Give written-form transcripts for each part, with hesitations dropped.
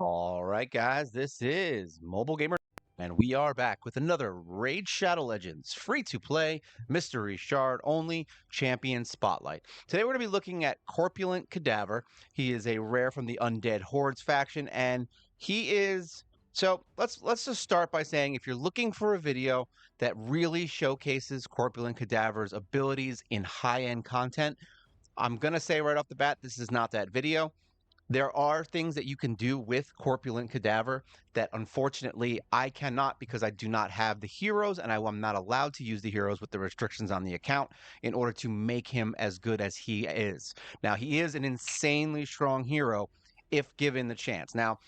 All right, guys, this is Mobile Gamer, and we are back with another Raid Shadow Legends free to play mystery shard only champion spotlight. Today, we're going to be looking at Corpulent Cadaver. He is a rare from the Undead Hordes faction, and he is. So let's just start by saying if you're looking for a video that really showcases Corpulent Cadaver's abilities in high-end content, I'm going to say right off the bat, this is not that video. There are things that you can do with Corpulent Cadaver that unfortunately I cannot because I do not have the heroes and I'm not allowed to use the heroes with the restrictions on the account in order to make him as good as he is. Now, he is an insanely strong hero if given the chance. Now,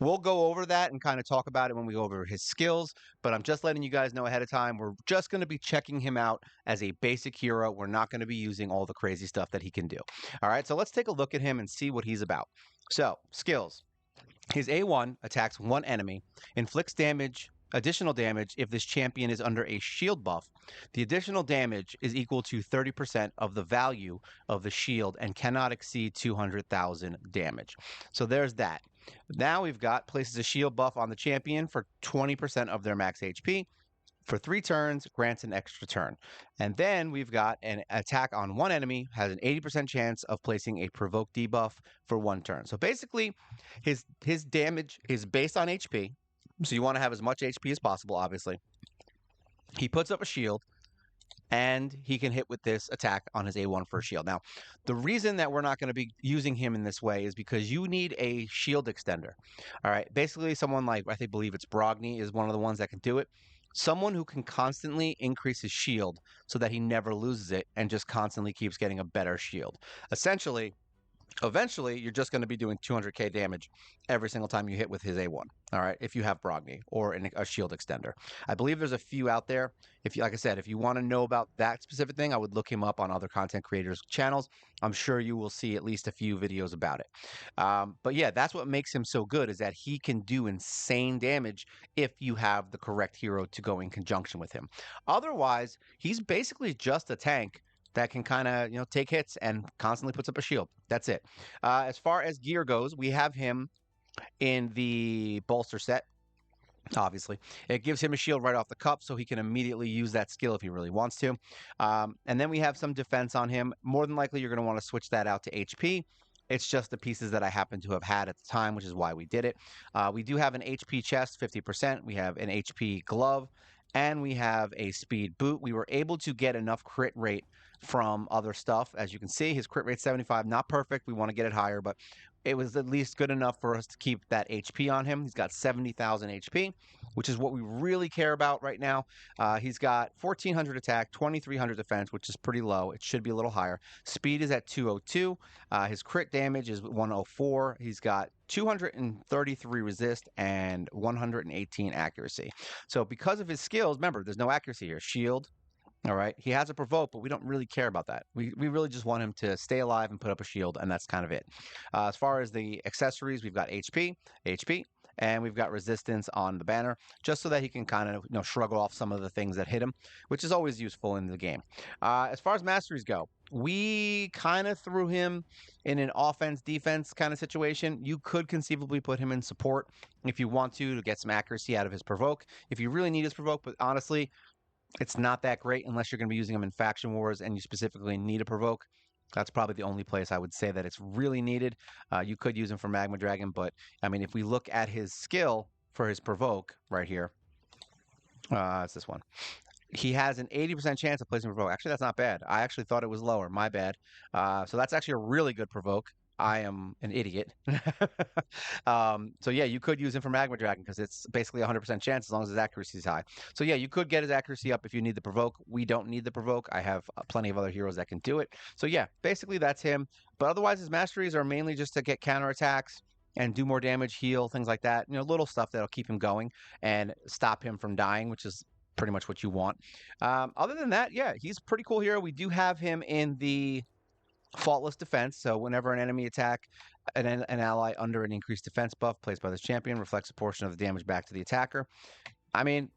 we'll go over that and kind of talk about it when we go over his skills, but I'm just letting you guys know ahead of time. We're just going to be checking him out as a basic hero. We're not going to be using all the crazy stuff that he can do. All right, so let's take a look at him and see what he's about. So, skills. His A1 attacks one enemy, inflicts damage, additional damage if this champion is under a shield buff. The additional damage is equal to 30% of the value of the shield and cannot exceed 200,000 damage. So there's that. Now we've got places a shield buff on the champion for 20% of their max HP. For 3 turns, grants an extra turn. And then we've got an attack on one enemy, has an 80% chance of placing a provoke debuff for 1 turn. So basically, his damage is based on HP. So you want to have as much HP as possible, obviously. He puts up a shield, and he can hit with this attack on his A1 for a shield. Now, the reason that we're not going to be using him in this way is because you need a shield extender. All right, basically someone like, believe it's Brogni is one of the ones that can do it. Someone who can constantly increase his shield so that he never loses it and just constantly keeps getting a better shield. Essentially, eventually, you're just going to be doing 200k damage every single time you hit with his A1. All right, if you have Brogni or a shield extender, I believe there's a few out there. If you, like I said, if you want to know about that specific thing, I would look him up on other content creators' channels. I'm sure you will see at least a few videos about it. But yeah, that's what makes him so good is that he can do insane damage if you have the correct hero to go in conjunction with him. Otherwise, he's basically just a tank that can kind of, take hits and constantly puts up a shield. That's it. As far as gear goes, we have him in the bolster set. Obviously, it gives him a shield right off the cup, so he can immediately use that skill if he really wants to. And then we have some defense on him. More than likely, you're going to want to switch that out to HP. It's just the pieces that I happen to have had at the time, which is why we did it. We do have an HP chest, 50%. We have an HP glove, and we have a speed boot. We were able to get enough crit rate from other stuff. As you can see, his crit rate 75, not perfect. We want to get it higher, but it was at least good enough for us to keep that HP on him. He's got 70,000 HP, which is what we really care about right now. He's got 1,400 attack, 2,300 defense, which is pretty low. It should be a little higher. Speed is at 202. His crit damage is 104. He's got 233 resist and 118 accuracy. So because of his skills, remember, there's no accuracy here. Shield. All right. He has a provoke, but we don't really care about that. We really just want him to stay alive and put up a shield, and that's kind of it. As far as the accessories, we've got HP, and we've got resistance on the banner, just so that he can kind of shrug off some of the things that hit him, which is always useful in the game. As far as masteries go, we kind of threw him in an offense-defense kind of situation. You could conceivably put him in support if you want to get some accuracy out of his provoke, if you really need his provoke, but honestly, it's not that great unless you're going to be using them in faction wars and you specifically need a provoke. That's probably the only place I would say that it's really needed. You could use him for Magma Dragon, but I mean, if we look at his skill for his provoke right here, it's this one. He has an 80% chance of placing a provoke. Actually, that's not bad. I actually thought it was lower. My bad. So that's actually a really good provoke. I am an idiot. So yeah, you could use him for Magma Dragon because it's basically 100% chance as long as his accuracy is high. So yeah, you could get his accuracy up if you need the provoke. We don't need the provoke. I have plenty of other heroes that can do it. So yeah, basically that's him. But otherwise, his masteries are mainly just to get counterattacks and do more damage, heal, things like that. Little stuff that'll keep him going and stop him from dying, which is pretty much what you want. Other than that, yeah, he's a pretty cool hero. We do have him in the faultless defense, so whenever an enemy attack an ally under an increased defense buff placed by this champion reflects a portion of the damage back to the attacker. I mean,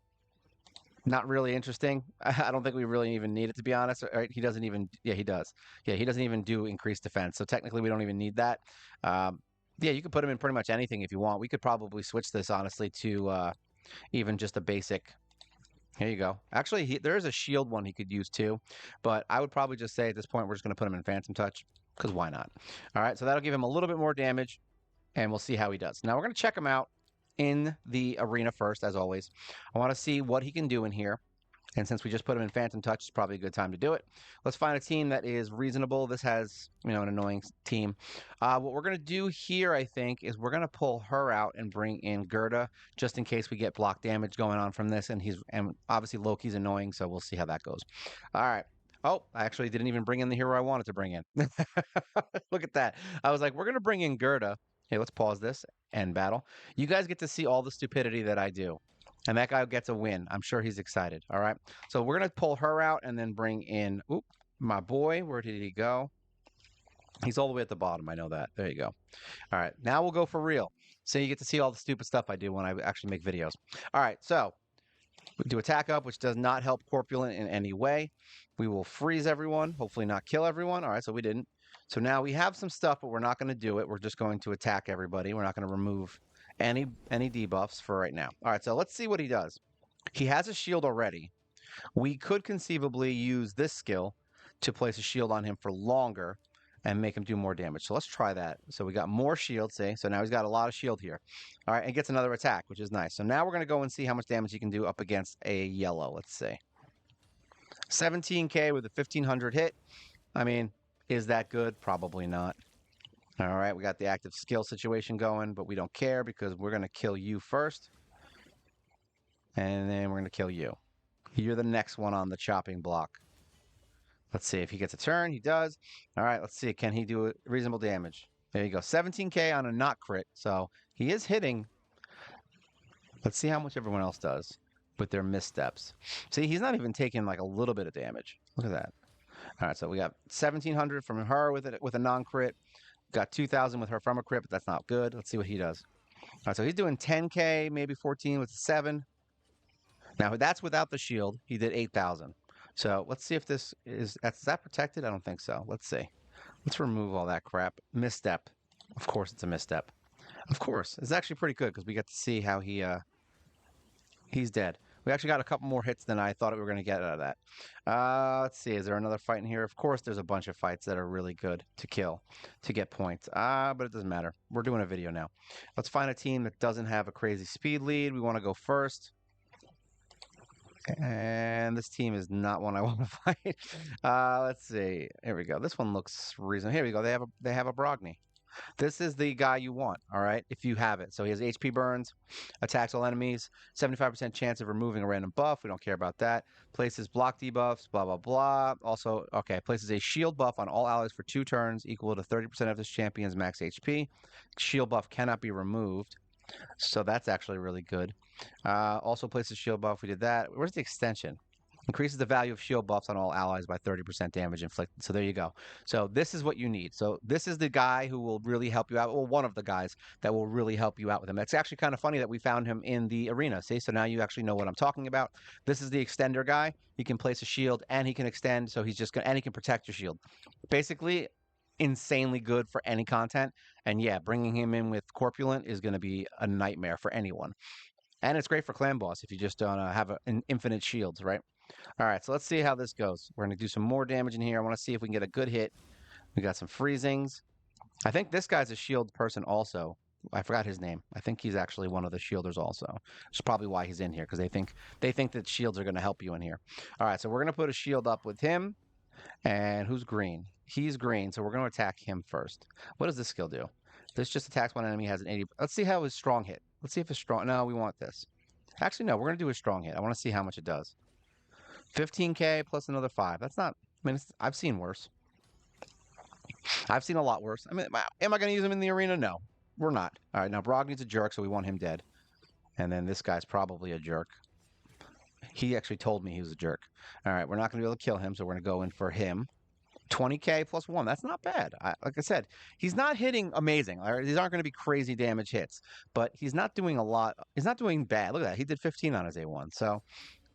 not really interesting. I don't think we really even need it, to be honest. Right? He doesn't even, yeah, he does. Yeah, he doesn't even do increased defense, so technically we don't even need that. Yeah, you could put him in pretty much anything if you want. We could probably switch this honestly to even just a basic. Here you go. Actually, there is a shield one he could use too, but I would probably just say at this point we're just going to put him in Phantom Touch because why not? All right, so that'll give him a little bit more damage, and we'll see how he does. Now we're going to check him out in the arena first, as always. I want to see what he can do in here. And since we just put him in Phantom Touch, it's probably a good time to do it. Let's find a team that is reasonable. This has, an annoying team. What we're going to do here, I think, is we're going to pull her out and bring in Gerda, just in case we get block damage going on from this. And obviously Loki's annoying, so we'll see how that goes. All right. Oh, I actually didn't even bring in the hero I wanted to bring in. Look at that. I was like, we're going to bring in Gerda. Hey, let's pause this. End battle. You guys get to see all the stupidity that I do. And that guy gets a win. I'm sure he's excited. All right. So we're going to pull her out and then bring in, my boy. Where did he go? He's all the way at the bottom. I know that. There you go. All right. Now we'll go for real. So you get to see all the stupid stuff I do when I actually make videos. All right. So we do attack up, which does not help Corpulent in any way. We will freeze everyone. Hopefully not kill everyone. All right. So we didn't. So now we have some stuff, but we're not going to do it. We're just going to attack everybody. We're not going to remove any debuffs for right now. All right, so let's see what he does. He has a shield already. We could conceivably use this skill to place a shield on him for longer and make him do more damage. So let's try that. So we got more shield, see? So now he's got a lot of shield here. All right, and gets another attack, which is nice. So now we're going to go and see how much damage he can do up against a yellow, let's see. 17k with a 1500 hit. I mean, is that good? Probably not. All right, we got the active skill situation going, but we don't care because we're going to kill you first. And then we're going to kill you. You're the next one on the chopping block. Let's see if he gets a turn. He does. All right, let's see. Can he do reasonable damage? There you go. 17k on a not crit. So he is hitting. Let's see how much everyone else does with their missteps. See, he's not even taking like a little bit of damage. Look at that. All right, so we got 1700 from her with a non-crit. Got 2,000 with her from a crit, but that's not good. Let's see what he does. All right, so he's doing 10k, maybe 14 with 7. Now, that's without the shield. He did 8,000. So let's see if this is that protected? I don't think so. Let's see. Let's remove all that crap. Misstep. Of course, it's a misstep. Of course. It's actually pretty good because we get to see how he's dead. We actually got a couple more hits than I thought we were going to get out of that. Let's see. Is there another fight in here? Of course, there's a bunch of fights that are really good to kill, to get points. But it doesn't matter. We're doing a video now. Let's find a team that doesn't have a crazy speed lead. We want to go first. And this team is not one I want to fight. Let's see. Here we go. This one looks reasonable. Here we go. They have a Brogni. This is the guy you want, all right, if you have it. So he has HP burns, attacks all enemies, 75% chance of removing a random buff. We don't care about that. Places block debuffs, blah, blah, blah. Also, okay, places a shield buff on all allies for 2 turns equal to 30% of this champion's max HP. Shield buff cannot be removed. So that's actually really good. Also places shield buff. We did that. Where's the extension? Increases the value of shield buffs on all allies by 30% damage inflicted. So there you go. So this is what you need. So this is the guy who will really help you out. Well, one of the guys that will really help you out with him. It's actually kind of funny that we found him in the arena. See, so now you actually know what I'm talking about. This is the extender guy. He can place a shield and he can extend. So he's just going to, and he can protect your shield. Basically, insanely good for any content. And yeah, bringing him in with Corpulent is going to be a nightmare for anyone. And it's great for clan boss if you just don't have an infinite shields, right? All right, so let's see how this goes. We're going to do some more damage in here. I want to see if we can get a good hit. We got some freezings. I think this guy's a shield person also. I forgot his name. I think he's actually one of the shielders also. That's probably why he's in here, because they think that shields are going to help you in here. All right, so we're going to put a shield up with him. And who's green? He's green, so we're going to attack him first. What does this skill do? This just attacks one enemy, has an 80. Let's see how his strong hit. Let's see if it's strong. No, we want this. Actually, no, we're going to do a strong hit. I want to see how much it does. 15k plus another 5. That's not, I mean, I've seen worse. I've seen a lot worse. I mean, am I going to use him in the arena? No, we're not. All right, now Brogni's a jerk, so we want him dead. And then this guy's probably a jerk. He actually told me he was a jerk. All right, we're not going to be able to kill him, so we're going to go in for him. 20k plus 1. That's not bad. Like I said, he's not hitting amazing. Right? These aren't going to be crazy damage hits, but he's not doing a lot. He's not doing bad. Look at that. He did 15 on his A1. So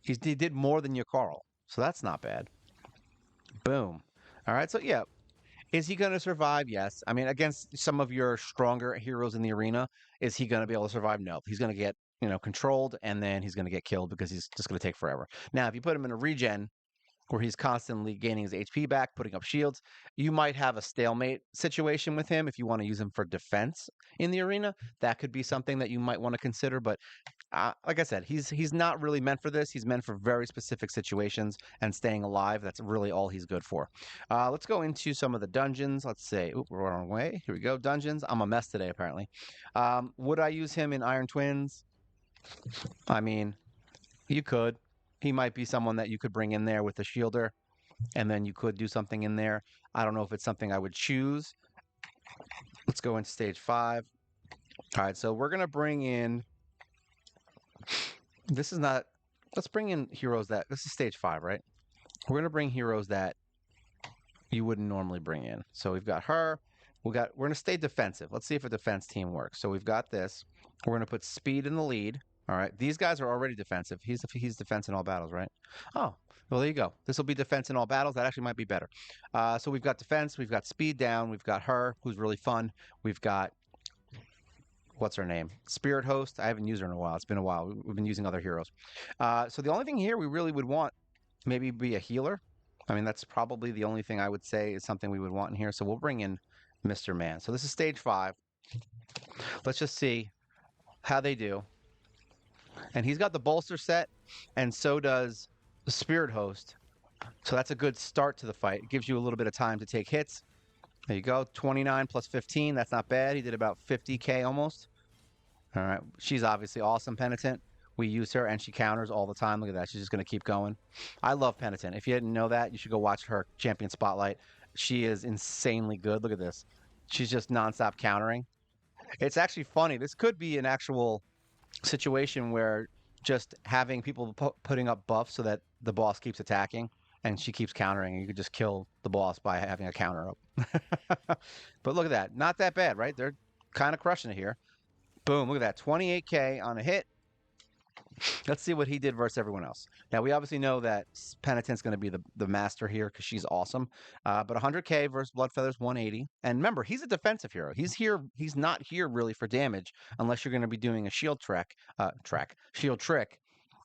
he did more than your Carl. So that's not bad. Boom. All right. So yeah, Is he going to survive? Yes. I mean, against some of your stronger heroes in the arena, is he going to be able to survive? No. He's going to get, controlled, and then he's going to get killed because he's just going to take forever. Now, if you put him in a regen where he's constantly gaining his HP back, putting up shields, you might have a stalemate situation with him if you want to use him for defense in the arena. That could be something that you might want to consider, but like I said, he's not really meant for this. He's meant for very specific situations and staying alive. That's really all he's good for. Let's go into some of the dungeons. Let's say, oop, wrong way. Here we go. Dungeons. I'm a mess today, apparently. Would I use him in Iron Twins? I mean, you could. He might be someone that you could bring in there with a shielder, and then you could do something in there. I don't know if it's something I would choose. Let's go into stage 5. All right, so we're gonna bring in. This is not. Let's bring in heroes that. This is stage 5, right? We're gonna bring heroes that you wouldn't normally bring in. So we've got her. We're gonna stay defensive. Let's see if a defense team works. So we've got this. We're gonna put speed in the lead. All right. These guys are already defensive. He's defense in all battles, right? Oh, well, there you go. This will be defense in all battles. That actually might be better. So we've got defense. We've got speed down. We've got her, who's really fun. We've got what's her name? Spirit Host. I haven't used her in a while. It's been a while. We've been using other heroes. So the only thing here we really would want maybe be a healer. I mean, that's probably the only thing I would say is something we would want in here. So we'll bring in Mr. Man. So this is stage 5. Let's just see how they do. And he's got the bolster set, and so does the Spirit Host. So that's a good start to the fight. It gives you a little bit of time to take hits. There you go. 29 plus 15. That's not bad. He did about 50k almost. All right. She's obviously awesome, Penitent. We use her, and she counters all the time. Look at that. She's just going to keep going. I love Penitent. If you didn't know that, you should go watch her Champion Spotlight. She is insanely good. Look at this. She's just nonstop countering. It's actually funny. This could be an actual situation where just having people putting up buffs so that the boss keeps attacking and she keeps countering, and you could just kill the boss by having a counter up. But look at that. Not that bad, right? They're kind of crushing it here. Boom. Look at that. 28k on a hit. Let's see what he did versus everyone else. Now, we obviously know that Penitent's going to be the master here because she's awesome. But 100k versus Bloodfeather's 180. And remember, he's a defensive hero. He's here. He's not here really for damage unless you're going to be doing a shield shield trick.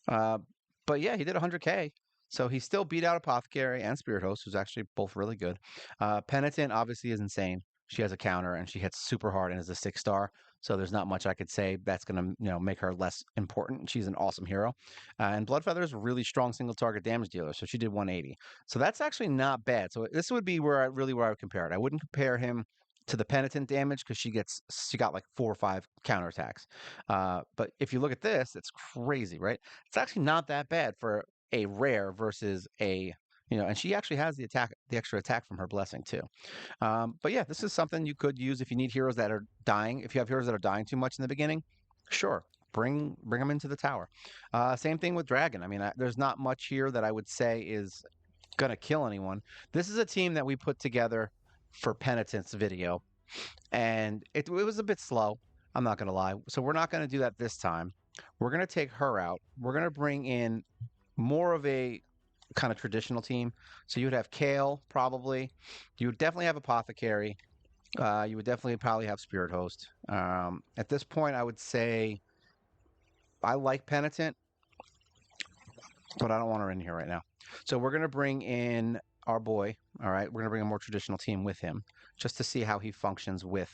But yeah, he did 100k. So he still beat out Apothecary and Spirit Host, who's actually both really good. Penitent obviously is insane. She has a counter and she hits super hard and is a 6-star. So there's not much I could say that's going to make her less important. She's an awesome hero. And Bloodfeather is a really strong single target damage dealer. So she did 180. So that's actually not bad. So this would be where I would compare it. I wouldn't compare him to the Penitent damage because she got like 4 or 5 counterattacks. But if you look at this, it's crazy, right? It's actually not that bad for a rare versus a and she actually has the extra attack from her blessing too. But yeah, this is something you could use if you need heroes that are dying. If you have heroes that are dying too much in the beginning, sure, bring them into the tower. Same thing with Dragon. I mean, there's not much here that I would say is gonna kill anyone. This is a team that we put together for Penitent's video, and it was a bit slow. I'm not gonna lie. So we're not gonna do that this time. We're gonna take her out. We're gonna bring in more of a kind of traditional team. So you would have Kale, probably. You would definitely have Apothecary. You would definitely probably have Spirit Host. At this point, I would say I like Penitent, but I don't want her in here right now. So we're going to bring in our boy. All right. We're going to bring a more traditional team with him just to see how he functions with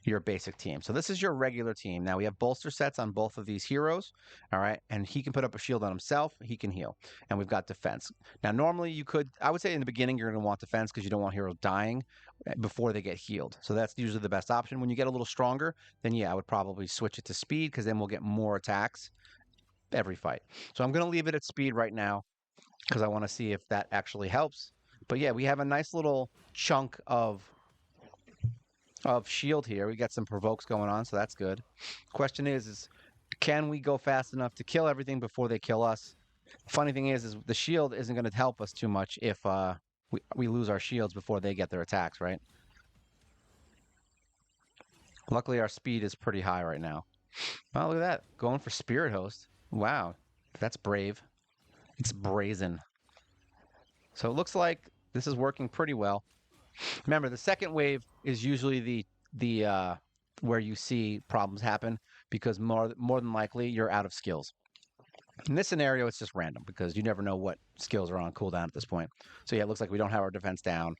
your basic team. So this is your regular team. Now we have bolster sets on both of these heroes. All right. And he can put up a shield on himself. He can heal. And we've got defense. Now, normally I would say in the beginning, you're going to want defense because you don't want heroes dying before they get healed. So that's usually the best option. When you get a little stronger, then yeah, I would probably switch it to speed because then we'll get more attacks every fight. So I'm going to leave it at speed right now because I want to see if that actually helps. But yeah, we have a nice little chunk of shield here. We got some provokes going on, so that's good. Question is can we go fast enough to kill everything before they kill us? Funny thing is the shield isn't going to help us too much if we lose our shields before they get their attacks, right? Luckily, our speed is pretty high right now. Oh, look at that. Going for Spirit Host. Wow. That's brave. It's brazen. So it looks like this is working pretty well. Remember, the second wave is usually the where you see problems happen because more than likely you're out of skills. In this scenario, it's just random because you never know what skills are on cooldown at this point. So yeah, it looks like we don't have our defense down.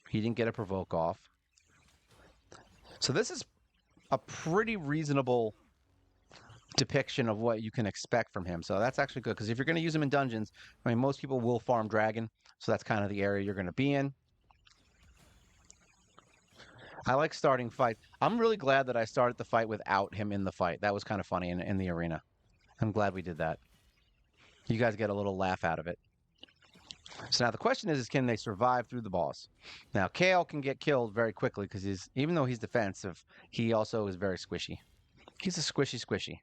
He didn't get a provoke off. So this is a pretty reasonable depiction of what you can expect from him. So that's actually good because if you're going to use him in dungeons, I mean, most people will farm dragon. So that's kind of the area you're going to be in. I like starting fights. I'm really glad that I started the fight without him in the fight. That was kind of funny in the arena. I'm glad we did that. You guys get a little laugh out of it. So now the question is can they survive through the boss? Now, Kale can get killed very quickly because even though he's defensive, he also is very squishy. He's a squishy.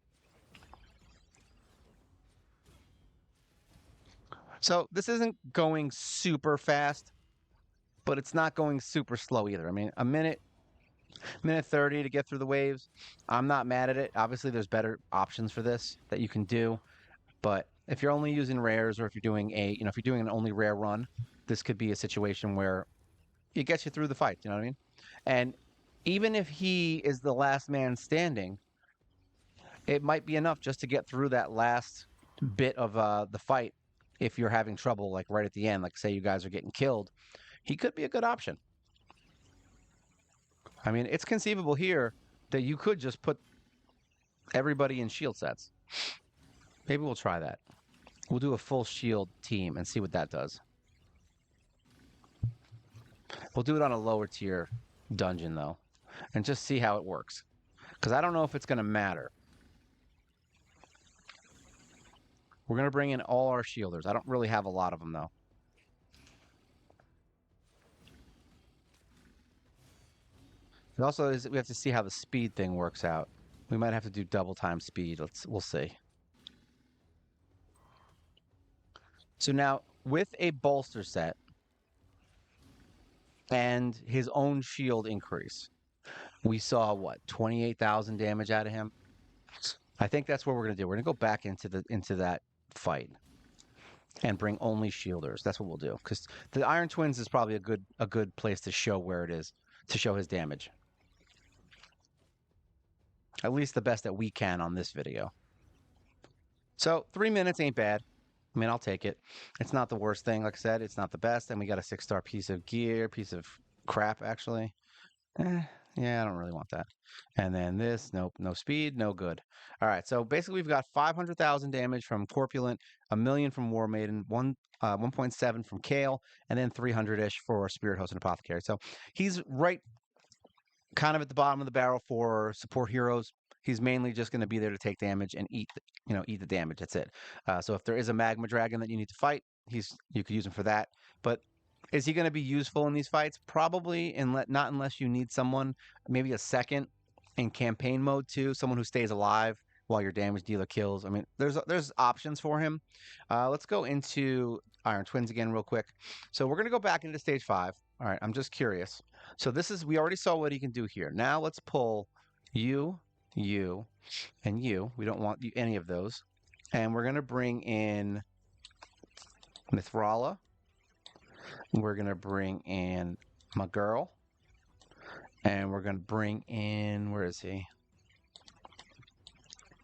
So this isn't going super fast, but it's not going super slow either. I mean, a minute 30 to get through the waves. I'm not mad at it. Obviously, there's better options for this that you can do. But if you're only using rares or if you're doing if you're doing an only rare run, this could be a situation where it gets you through the fight. You know what I mean? And even if he is the last man standing, it might be enough just to get through that last bit of the fight. If you're having trouble, like right at the end, like say you guys are getting killed, he could be a good option. I mean, it's conceivable here that you could just put everybody in shield sets. Maybe we'll try that. We'll do a full shield team and see what that does. We'll do it on a lower tier dungeon, though, and just see how it works. Because I don't know if it's going to matter. We're going to bring in all our shielders. I don't really have a lot of them, though. It also is we have to see how the speed thing works out. We might have to do double time speed. We'll see. So now with a bolster set and his own shield increase, we saw what 28,000 damage out of him. I think that's what we're gonna do. We're gonna go back into that fight and bring only shielders. That's what we'll do because the Iron Twins is probably a good place to show where it is to show his damage. At least the best that we can on this video. So 3 minutes ain't bad. I mean, I'll take it. It's not the worst thing. Like I said, it's not the best. And we got a 6-star piece of gear, piece of crap, actually. Yeah, I don't really want that. And then this, nope, no speed, no good. All right, so basically we've got 500,000 damage from Corpulent, 1 million from War Maiden, 1.7 from Kale, and then 300-ish for Spirit Host and Apothecary. So he's right kind of at the bottom of the barrel for support heroes. He's mainly just going to be there to take damage and eat the damage. That's it. So if there is a magma dragon that you need to fight, you could use him for that. But is he going to be useful in these fights? Probably, not unless you need someone, maybe a second in campaign mode too, someone who stays alive while your damage dealer kills. I mean, there's options for him. Let's go into Iron Twins again real quick. So we're going to go back into stage 5. All right, I'm just curious. So we already saw what he can do here. Now let's pull you, and you. We don't want any of those. And we're going to bring in Mithrala. We're going to bring in my girl. And we're going to bring in, where is he?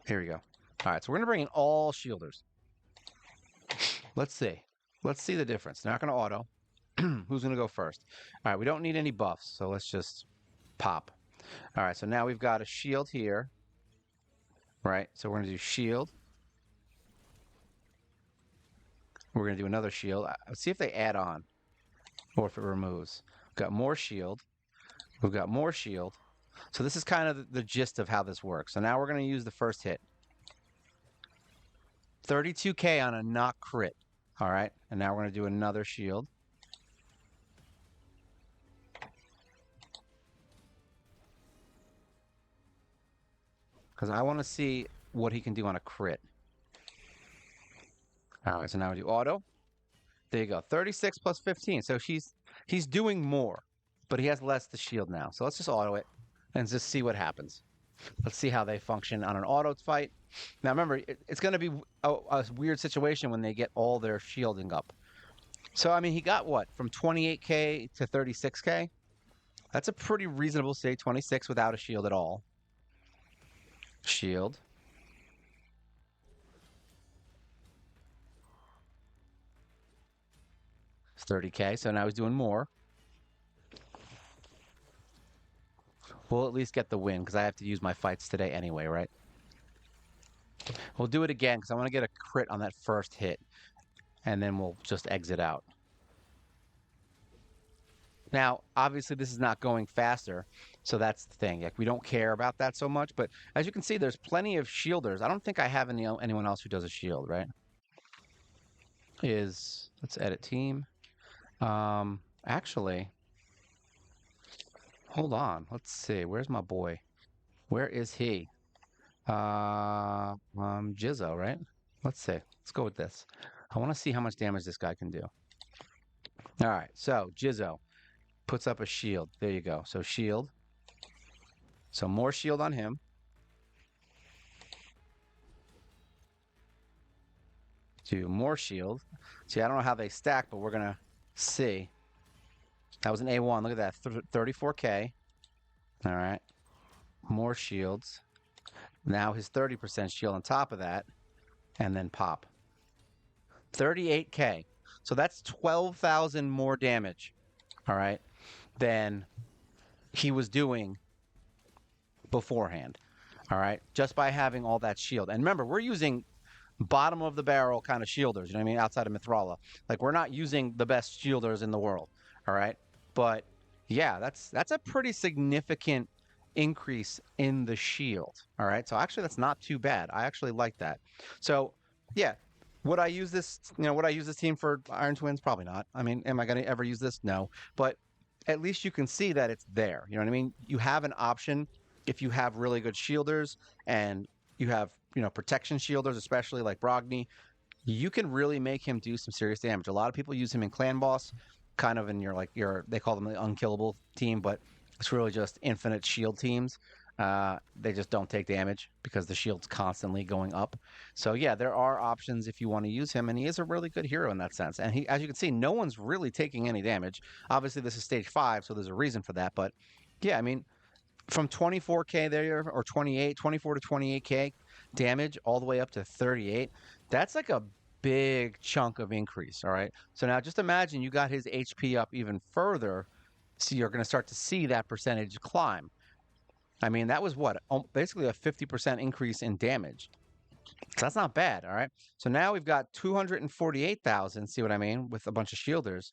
Here we go. All right, so we're going to bring in all shielders. Let's see. Let's see the difference. They're not going to auto. Who's going to go first? All right, we don't need any buffs, so let's just pop. All right, so now we've got a shield here. Right, so we're going to do shield. We're going to do another shield. Let's see if they add on or if it removes. We've got more shield. We've got more shield. So this is kind of the gist of how this works. So now we're going to use the first hit. 32k on a knock crit. All right, and now we're going to do another shield. Because I want to see what he can do on a crit. All right, so now we do auto. There you go, 36 plus 15. So he's doing more, but he has less to shield now. So let's just auto it and just see what happens. Let's see how they function on an auto fight. Now remember, it's going to be a weird situation when they get all their shielding up. So, I mean, he got what? From 28K to 36K? That's a pretty reasonable say, 26 without a shield at all. Shield. 30K, so now he's doing more. We'll at least get the win because I have to use my fights today anyway, right? We'll do it again because I want to get a crit on that first hit, and then we'll just exit out. Now, obviously, this is not going faster, so that's the thing. Like, we don't care about that so much, but as you can see, there's plenty of shielders. I don't think I have anyone else who does a shield, right? Let's edit team. Actually, hold on. Let's see. Where's my boy? Where is he? Jizzo, right? Let's see. Let's go with this. I want to see how much damage this guy can do. All right, so Jizzo puts up a shield. There you go. So shield. So more shield on him. Do more shield. See, I don't know how they stack, but we're going to see. That was an A1. Look at that. 34K. All right. More shields. Now his 30% shield on top of that. And then pop. 38K. So that's 12,000 more damage. All right. Than he was doing beforehand. All right. Just by having all that shield. And remember, we're using bottom of the barrel kind of shielders, you know what I mean? Outside of Mithrala. Like, we're not using the best shielders in the world. All right. But yeah, that's a pretty significant increase in the shield. All right. So actually that's not too bad. I actually like that. So yeah. Would I use this, would I use this team for Iron Twins? Probably not. I mean, am I going to ever use this? No. But at least you can see that it's there. You know what I mean? You have an option if you have really good shielders and you have, protection shielders, especially like Brogni, you can really make him do some serious damage. A lot of people use him in Clan Boss, kind of in they call them the unkillable team, but it's really just infinite shield teams. They just don't take damage because the shield's constantly going up. So yeah, there are options if you want to use him, and he is a really good hero in that sense. And he, as you can see, no one's really taking any damage. Obviously, this is stage 5, so there's a reason for that. But yeah, I mean, from 24K there, or 24 to 28K damage, all the way up to 38, that's like a big chunk of increase, all right? So now just imagine you got his HP up even further, so you're going to start to see that percentage climb. I mean, that was what? Basically a 50% increase in damage. So that's not bad, all right? So now we've got 248,000, see what I mean, with a bunch of shielders.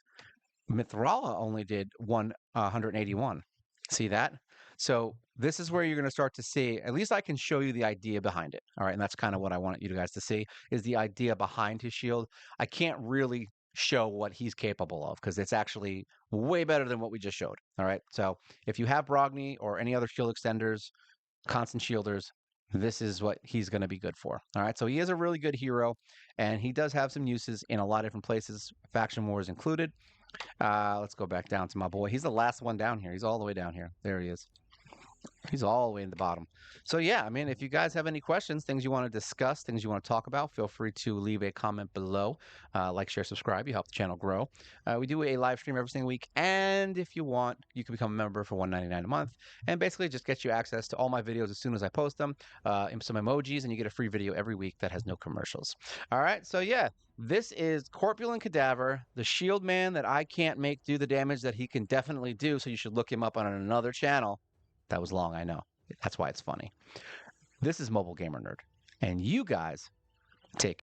Mithrala only did 181. See that? So this is where you're going to start to see, at least I can show you the idea behind it, all right? And that's kind of what I want you guys to see, is the idea behind his shield. I can't really show what he's capable of because it's actually way better than what we just showed, all right? So if you have Brogni or any other shield extenders, constant shielders, this is what he's going to be good for, all right? So he is a really good hero, and he does have some uses in a lot of different places, faction wars included. Let's go back down to my boy. He's the last one down here. He's all the way down here. There he is. He's all the way in the bottom. So yeah, I mean, if you guys have any questions, things you want to discuss, things you want to talk about, feel free to leave a comment below. Like, share, subscribe. You help the channel grow. We do a live stream every single week. And if you want, you can become a member for $1.99 a month. And basically just get you access to all my videos as soon as I post them, some emojis, and you get a free video every week that has no commercials. All right. So yeah, this is Corpulent Cadaver, the shield man that I can't make do the damage that he can definitely do. So you should look him up on another channel. That was long, I know. That's why it's funny. This is Mobile Gamer Nerd, and you guys take